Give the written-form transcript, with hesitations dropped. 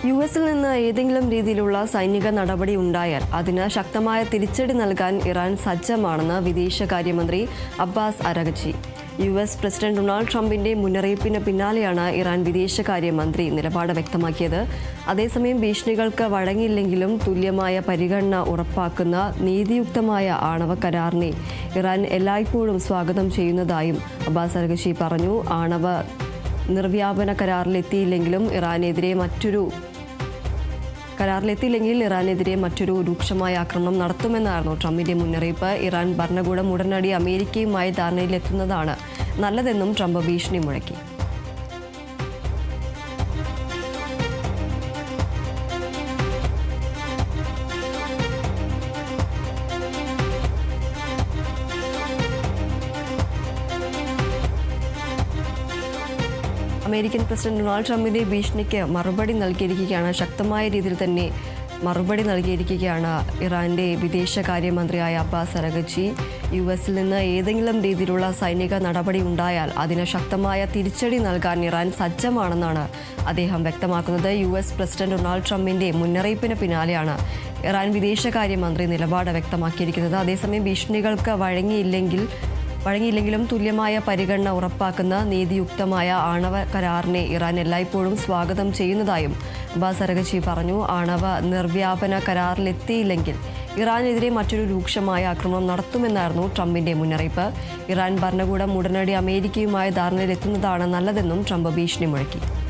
യുഎസിൽ നിന്ന് ഏതെങ്കിലും രീതിയിലുള്ള സൈനിക നടപടി ഉണ്ടായാൽ അതിന് ശക്തമായ തിരിച്ചടി നൽകാൻ ഇറാൻ സജ്ജമാണെന്ന് വിദേശകാര്യമന്ത്രി അബ്ബാസ് അരഗച്ചി. യുഎസ് പ്രസിഡന്റ് ഡൊണാൾഡ് ട്രംപിന്റെ മുന്നറിയിപ്പിന് പിന്നാലെയാണ് ഇറാൻ വിദേശകാര്യമന്ത്രി നിലപാട് വ്യക്തമാക്കിയത്. അതേസമയം ഭീഷണികൾക്ക് വഴങ്ങിയില്ലെങ്കിലും തുല്യമായ പരിഗണന ഉറപ്പാക്കുന്ന നീതിയുക്തമായ ആണവ കരാറിനെ ഇറാൻ എല്ലായ്പ്പോഴും സ്വാഗതം ചെയ്യുന്നതായും അബ്ബാസ് അരഗച്ചി പറഞ്ഞു. ആണവ നിർവ്യാപന കരാറിലെത്തിയില്ലെങ്കിൽ ഇറാനെതിരെ മറ്റൊരു രൂക്ഷമായ ആക്രമണം നടത്തുമെന്നായിരുന്നു ട്രംപിന്റെ മുന്നറിയിപ്പ്. ഇറാൻ ഭരണകൂടം ഉടനടി അമേരിക്കയുമായി ധാരണയിലെത്തുന്നതാണ് നല്ലതെന്നും ട്രംപ് ഭീഷണി മുഴക്കി. അമേരിക്കൻ പ്രസിഡന്റ് ഡൊണാൾഡ് ട്രംപിന്റെ ഭീഷണിക്ക് ശക്തമായ രീതിയിൽ തന്നെ മറുപടി നൽകിയിരിക്കുകയാണ് ഇറാന്റെ വിദേശകാര്യമന്ത്രിയായ അബ്ബാസ് അരഗച്ചി. യുഎസിൽ നിന്ന് ഏതെങ്കിലും രീതിയിലുള്ള സൈനിക നടപടി ഉണ്ടായാൽ അതിന് ശക്തമായ തിരിച്ചടി നൽകാൻ ഇറാൻ സജ്ജമാണെന്നാണ് അദ്ദേഹം വ്യക്തമാക്കുന്നത്. യുഎസ് പ്രസിഡന്റ് ഡൊണാൾഡ് ട്രംപിന്റെ മുന്നറിയിപ്പിന് പിന്നാലെയാണ് ഇറാൻ വിദേശകാര്യമന്ത്രി നിലപാട് വ്യക്തമാക്കിയിരിക്കുന്നത്. അതേസമയം ഭീഷണികൾക്ക് വഴങ്ങിയില്ലെങ്കിലും തുല്യമായ പരിഗണന ഉറപ്പാക്കുന്ന നീതിയുക്തമായ ആണവ കരാറിനെ ഇറാൻ എല്ലായ്പ്പോഴും സ്വാഗതം ചെയ്യുന്നതായും അബ്ബാസ് അരഗച്ചി പറഞ്ഞു. ആണവ നിർവ്യാപന കരാറിലെത്തിയില്ലെങ്കിൽ ഇറാനെതിരെ മറ്റൊരു രൂക്ഷമായ ആക്രമണം നടത്തുമെന്നായിരുന്നു ട്രംപിന്റെ മുന്നറിയിപ്പ്. ഇറാൻ ഭരണകൂടം ഉടനടി അമേരിക്കയുമായി ധാരണയിലെത്തുന്നതാണ് നല്ലതെന്നും ട്രംപ് ഭീഷണി മുഴക്കി.